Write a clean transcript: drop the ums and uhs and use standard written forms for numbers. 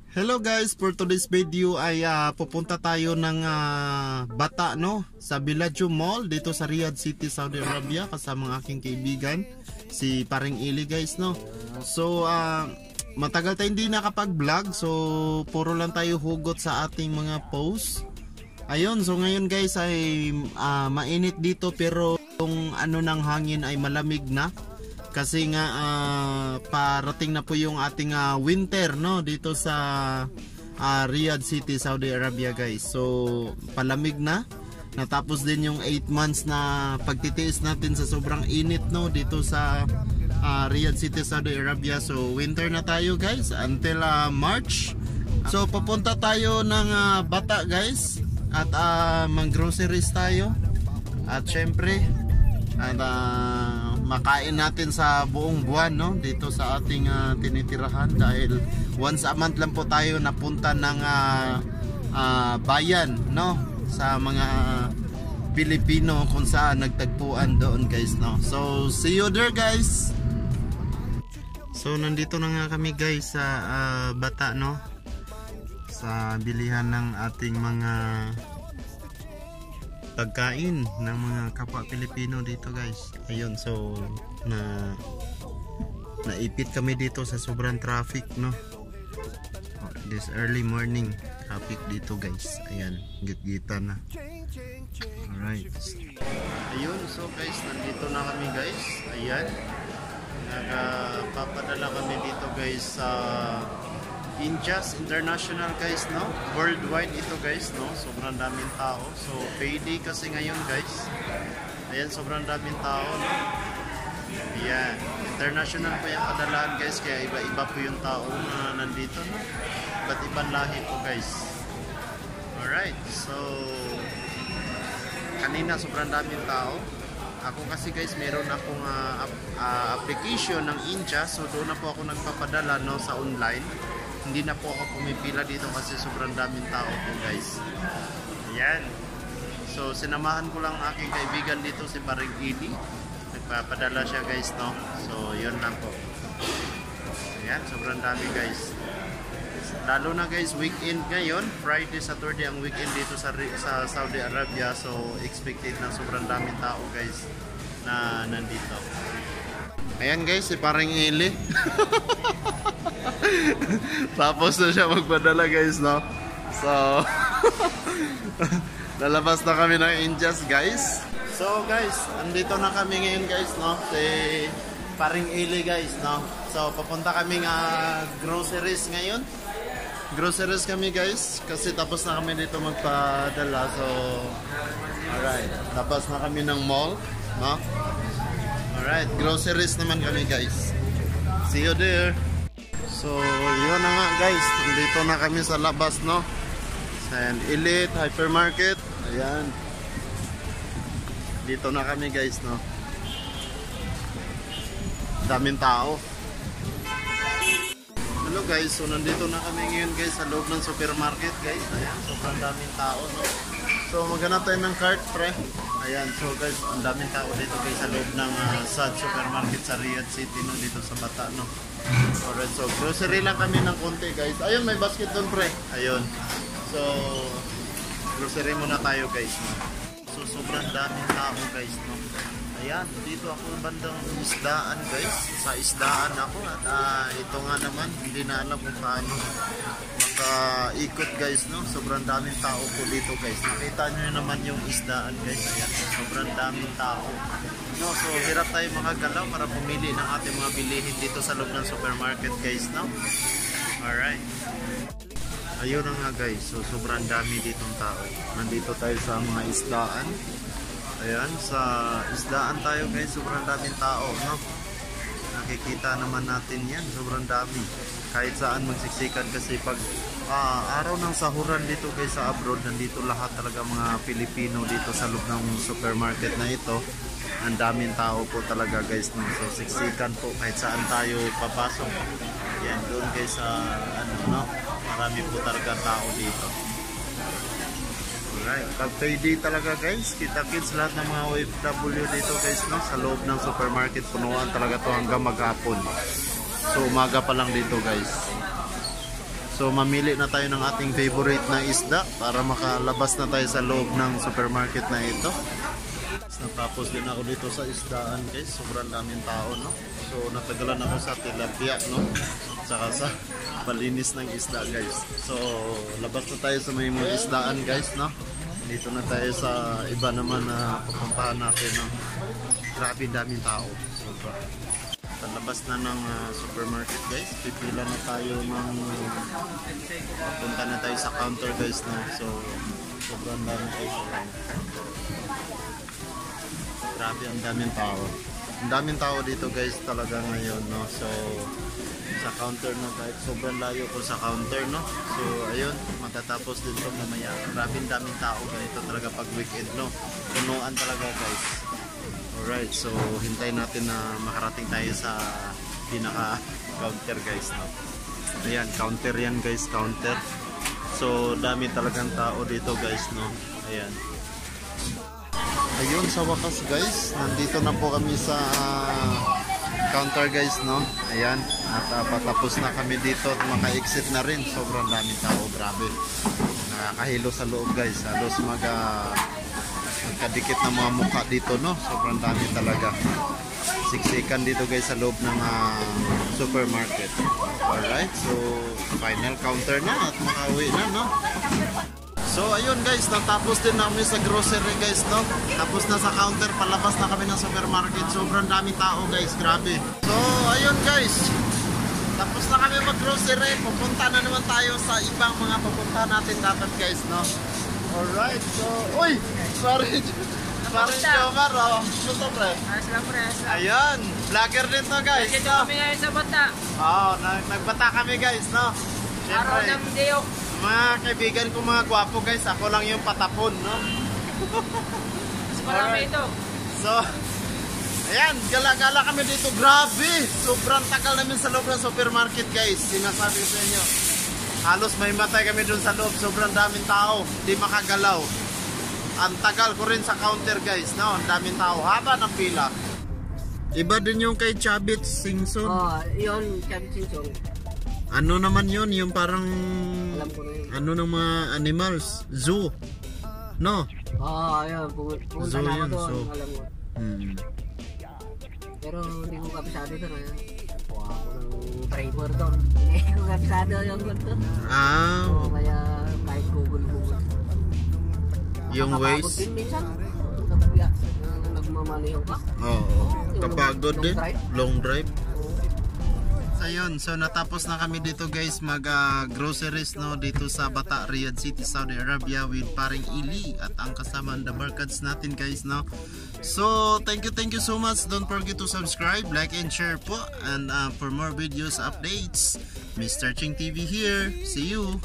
Hello guys, for today's video ay pupunta tayo ng Bata no sa Bellagio Mall dito sa Riyadh City, Saudi Arabia kasama ng aking kaibigan si Paring Ili guys no. So matagal tayo hindi nakapag-vlog, so puro lang tayo hugot sa ating mga posts. Ayun, so ngayon guys ay mainit dito pero yung ano ng hangin ay malamig na. Kasi nga parating na po yung ating winter no dito sa Riyadh City, Saudi Arabia guys. So palamig na. Natapos din yung 8 months na pagtitiis natin sa sobrang init no dito sa Riyadh City, Saudi Arabia. So winter na tayo guys until March. So papunta tayo ng Bata guys at mag-groceries tayo. At syempre makain natin sa buong buwan no dito sa ating tinitirahan dahil once a month lang po tayo napunta ng bayan no sa mga Pilipino kung saan nagtagpuan doon guys no. So see you there guys. So nandito na nga kami guys sa Bata no sa bilihan ng ating mga pagkain ng mga kapwa Pilipino dito guys. Ayun, so naipit kami dito sa sobrang traffic no. This early morning traffic dito guys. Ayan, git-gita na. Alright. Ayun, so guys, nandito na kami guys. Ayan. Nagpapadala kami dito guys sa Injas International guys no, worldwide ito guys no, sobrang daming tao. So payday kasi ngayon guys. Ayan, sobrang daming tao no. Ayan, international po yung padalaan guys, kaya iba-iba po yung tao na nandito no, iba't ibang lahi po guys. Alright, so kanina sobrang daming tao. Ako kasi guys meron akong application ng Injas, so doon na po ako nagpapadala no sa online. Hindi na po ako pumipila dito kasi sobrang daming tao po guys. Ayan. So sinamahan ko lang aking kaibigan dito si Paring Ili. Nagpapadala siya guys no. So yun lang po. Ayan, sobrang dami guys. Lalo na guys weekend ngayon, Friday, Saturday ang weekend dito sa Saudi Arabia. So expected na sobrang daming tao guys na nandito. Ayan guys, si Paring Ili. Tapos na siya magpadala guys no. So lalabas na kami ng Injas guys. So guys, andito na kami ngayon guys no, si Paring Ili guys no. So papunta kami groceries ngayon. Groceries kami guys kasi tapos na kami dito magpadala. So alright, tapos na kami ng mall no. Alright, groceries naman kami guys. See you there. So yun na nga guys, dito na kami sa labas no, sa Elite Hypermarket. Ayan, dito na kami guys no, daming tao. Hello guys, so nandito na kami ngayon guys sa loob ng supermarket guys. Ayan, sobrang daming tao no. So maghanap tayo ng cart pre. Ayan, so guys, ang daming tao dito guys sa loob ng Sad Supermarket sa Riyadh City no, dito sa Bata no. Alright, so grocery lang kami ng konti guys. Ayun, may basket doon pre. Ayun. So grocery muna tayo guys no. So sobrang daming tao guys no. Ayan, dito ako bandang isdaan guys. Sa isdaan ako at ito nga naman, hindi na alam kung paano makaikot guys no. Sobrang daming tao po dito guys. Nakita nyo naman yung isdaan guys. Ayan, sobrang daming tao no. So hirap tayo makagalaw para pumili ng ating mga bilihin dito sa loob ng supermarket guys no. Alright, ayun na nga guys. So sobrang dami ditong tao. Nandito tayo sa mga isdaan. Ayan, sa isdaan tayo guys. Sobrang daming tao no. Nakikita naman natin yan, sobrang dami. Kahit saan magsiksikan kasi pag araw ng sahuran dito guys sa abroad, nandito lahat talaga mga Pilipino dito sa loob ng supermarket na ito. Ang daming tao po talaga guys no. So siksikan po kahit saan tayo papasok. Yan, doon guys sa ano no, marami po talaga tao dito. Alright, pag payday talaga guys, kita-kits lahat ng mga OFW dito guys no, sa loob ng supermarket. Punuan talaga to hanggang maghapon. So umaga pa lang dito guys. So mamili na tayo ng ating favorite na isda para makalabas na tayo sa loob ng supermarket na ito. Natapos din ako dito sa isdaan guys, sobrang daming tao no. So natagalan ako sa tilapia no, saka sa palinis ng isda guys. So labas na tayo sa may mga isdaan guys no. Dito na tayo sa iba naman na pupuntahan natin no. Grabe daming tao. Sobra. Palabas na ng supermarket guys, pipila na tayo ng papunta na tayo sa counter guys no. So sobrang dami guys. Grabe ang daming tao. Ang daming tao dito guys talaga ngayon no. So sa counter no, kahit sobrang layo ko sa counter no. So ayun, matatapos din to mamaya. Grabe ang daming tao ganito talaga pag weekend no. Punuan talaga guys. Alright, so hintayin natin na makarating tayo sa pinaka counter guys no. Ayan, counter yan guys, counter. So dami talagang tao dito guys no. Ayan. Ayun, sa wakas guys, nandito na po kami sa counter guys no. Ayan, at patapos na kami dito at maka-exit na rin. Sobrang daming tao, grabe. Nakakahilo sa loob guys. Halos magkadikit na mga mukha dito no. Sobrang dami talaga. Siksikan dito guys sa loob ng supermarket. Alright, so final counter na at makauwi na no. So ayun guys, natapos din namin sa grocery guys no. Tapos na sa counter, palabas na kami ng supermarket. Sobrang dami tao guys, grabe. So ayun guys, tapos na kami mag-grocery. Pupunta na naman tayo sa ibang mga pupunta natin dapat guys no. Alright, so uy, sorry. Sorry Jomar oh. Gusto pre? Aslam pre, aslam. Ayan, vlogger din to guys. Dito kami ngayon sa bata. Oo, nagbata kami guys no. Araw ng Diyok. Mga kaibigan ko mga gwapo guys, ako lang yung patapon no. Mas marami ito. So ayan, gala-gala kami dito. Grabe, sobrang tagal namin sa loob ng supermarket guys. Sinasabi sa inyo, halos may matay kami dun sa loob. Sobrang daming tao, di makagalaw. Ang tagal ko rin sa counter guys no? Ang daming tao, haba ng pila. Iba din yung kay Chabit Singson. Oh, yun, Chabit Singson. Ano naman yun? Yung parang Alam ko na yun. ano ng mga animals? Zoo? No? Oo, ayun. Pumunta So, na ako yun, doon. so. Alam mo. Pero hindi ko kapisado doon. Kuha ako ng driver doon. Hindi ko kapisado yung ganito. So, kaya kahit Google. Yung Nakakapagod ways? din minsan. Nagmamaliho ka. Oo. Kapagod long din. drive? Long drive. Ayun, so natapos na kami dito guys mag groceries no dito sa Bata, Riyadh City, Saudi Arabia with paring Ili at ang kasama ang the barkads natin guys no. So thank you so much. Don't forget to subscribe, like and share po, and for more videos updates, Mr. Ching TV here. See you.